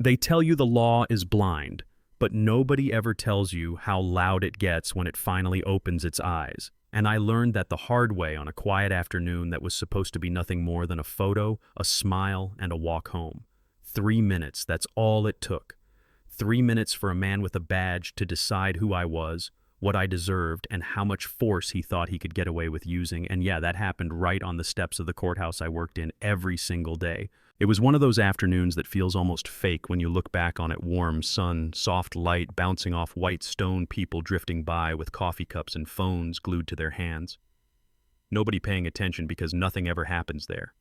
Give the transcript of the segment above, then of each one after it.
They tell you the law is blind, but nobody ever tells you how loud it gets when it finally opens its eyes. And I learned that the hard way on a quiet afternoon that was supposed to be nothing more than a photo, a smile, and a walk home. 3 minutes, that's all it took. 3 minutes for a man with a badge to decide who I was, what I deserved, and how much force he thought he could get away with using. And yeah, that happened right on the steps of the courthouse I worked in every single day. It was one of those afternoons that feels almost fake when you look back on it. Warm sun, soft light bouncing off white stone, people drifting by with coffee cups and phones glued to their hands. Nobody paying attention because nothing ever happens there,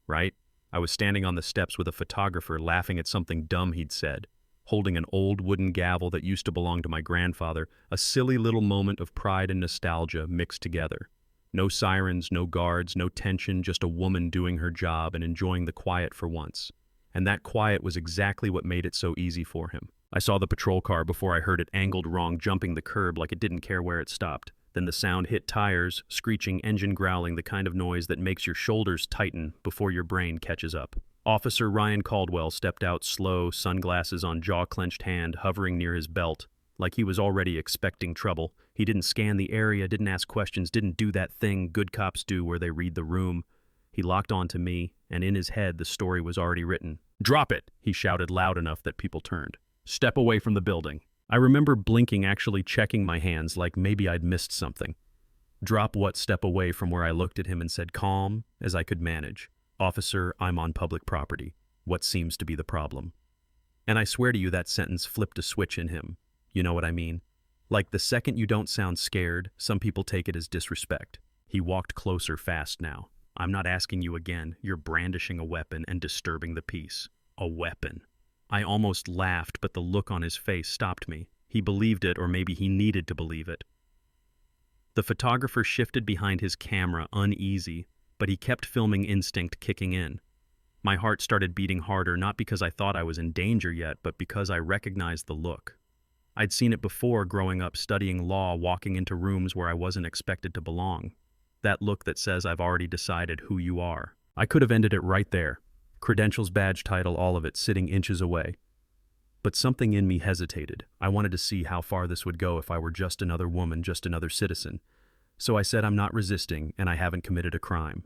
right? I was standing on the steps with a photographer laughing at something dumb he'd said, holding an old wooden gavel that used to belong to my grandfather, a silly little moment of pride and nostalgia mixed together. No sirens, no guards, no tension, just a woman doing her job and enjoying the quiet for once. And that quiet was exactly what made it so easy for him. I saw the patrol car before I heard it angled wrong, jumping the curb like it didn't care where it stopped. Then the sound hit tires, screeching, engine growling, the kind of noise that makes your shoulders tighten before your brain catches up. Officer Ryan Caldwell stepped out slow, sunglasses on jaw-clenched hand, hovering near his belt, like he was already expecting trouble. He didn't scan the area, didn't ask questions, didn't do that thing good cops do where they read the room. He locked on to me, and in his head the story was already written. "Drop it!" he shouted loud enough that people turned. "Step away from the building." I remember blinking, actually checking my hands like maybe I'd missed something. Drop what? Step away from where I looked at him and said, calm as I could manage. "Officer, I'm on public property. What seems to be the problem?" And I swear to you that sentence flipped a switch in him. You know what I mean? Like the second you don't sound scared, some people take it as disrespect. He walked closer fast now. "I'm not asking you again. You're brandishing a weapon and disturbing the peace." A weapon. I almost laughed, but the look on his face stopped me. He believed it, or maybe he needed to believe it. The photographer shifted behind his camera, uneasy, but he kept filming, instinct kicking in. My heart started beating harder, not because I thought I was in danger yet, but because I recognized the look. I'd seen it before growing up, studying law, walking into rooms where I wasn't expected to belong. That look that says, "I've already decided who you are." I could have ended it right there. Credentials, badge, title, all of it sitting inches away. But something in me hesitated. I wanted to see how far this would go if I were just another woman, just another citizen. So I said, "I'm not resisting, and I haven't committed a crime."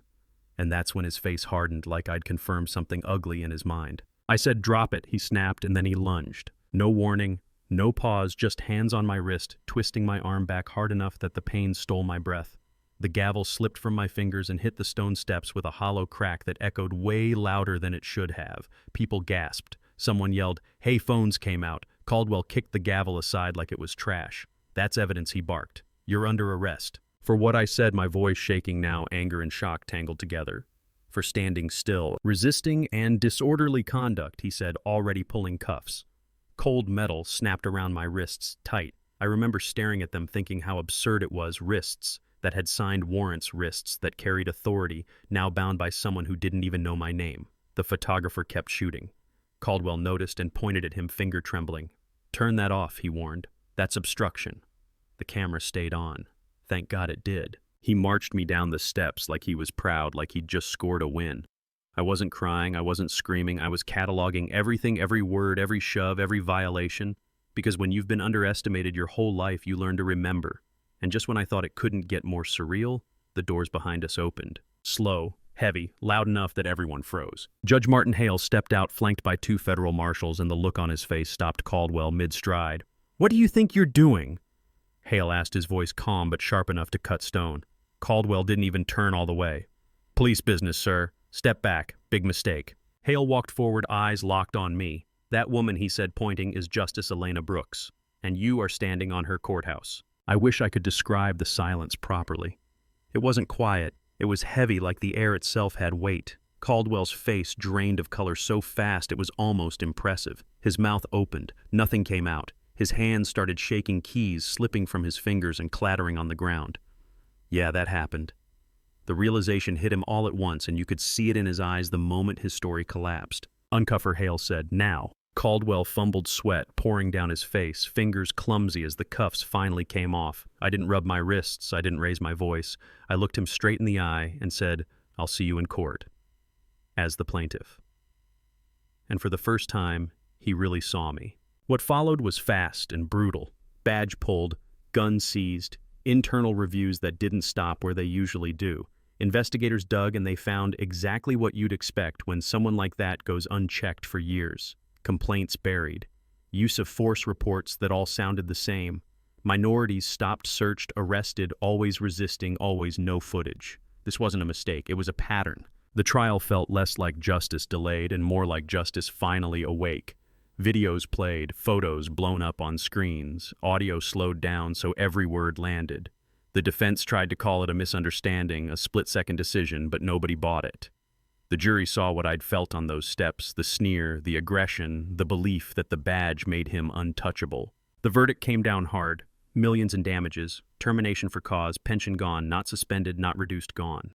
And that's when his face hardened, like I'd confirmed something ugly in his mind. I said, "Drop it," he snapped, and then he lunged. No warning, no pause, just hands on my wrist, twisting my arm back hard enough that the pain stole my breath. The gavel slipped from my fingers and hit the stone steps with a hollow crack that echoed way louder than it should have. People gasped. Someone yelled, "Hey, phones," came out. Caldwell kicked the gavel aside like it was trash. "That's evidence," he barked. "You're under arrest." For what I said, my voice shaking now, anger and shock tangled together. For standing still, resisting, and disorderly conduct, he said, already pulling cuffs. Cold metal snapped around my wrists, tight. I remember staring at them, thinking how absurd it was. Wrists that had signed warrants, wrists that carried authority, now bound by someone who didn't even know my name. The photographer kept shooting. Caldwell noticed and pointed at him, finger trembling. "Turn that off," he warned. "That's obstruction." The camera stayed on. Thank God it did. He marched me down the steps like he was proud, like he'd just scored a win. I wasn't crying, I wasn't screaming, I was cataloging everything, every word, every shove, every violation. Because when you've been underestimated your whole life, you learn to remember. And just when I thought it couldn't get more surreal, the doors behind us opened. Slow, heavy, loud enough that everyone froze. Judge Martin Hale stepped out, flanked by 2 federal marshals, and the look on his face stopped Caldwell mid-stride. "What do you think you're doing?" Hale asked, his voice calm but sharp enough to cut stone. Caldwell didn't even turn all the way. "Police business, sir. Step back. Big mistake." Hale walked forward, eyes locked on me. "That woman," he said, pointing, "is Justice Elena Brooks, and you are standing on her courthouse." I wish I could describe the silence properly. It wasn't quiet. It was heavy, like the air itself had weight. Caldwell's face drained of color so fast it was almost impressive. His mouth opened. Nothing came out. His hands started shaking, keys slipping from his fingers and clattering on the ground. Yeah, that happened. The realization hit him all at once, and you could see it in his eyes the moment his story collapsed. "Uncuff her," Hale said. "Now." Caldwell fumbled, sweat pouring down his face, fingers clumsy as the cuffs finally came off. I didn't rub my wrists, I didn't raise my voice. I looked him straight in the eye and said, "I'll see you in court," as the plaintiff. And for the first time, he really saw me. What followed was fast and brutal. Badge pulled, gun seized, internal reviews that didn't stop where they usually do. Investigators dug and they found exactly what you'd expect when someone like that goes unchecked for years. Complaints buried. Use of force reports that all sounded the same. Minorities stopped, searched, arrested, always resisting, always no footage. This wasn't a mistake, it was a pattern. The trial felt less like justice delayed and more like justice finally awake. Videos played, photos blown up on screens, audio slowed down so every word landed. The defense tried to call it a misunderstanding, a split-second decision, but nobody bought it. The jury saw what I'd felt on those steps, the sneer, the aggression, the belief that the badge made him untouchable. The verdict came down hard. Millions in damages, termination for cause, pension gone, not suspended, not reduced, gone.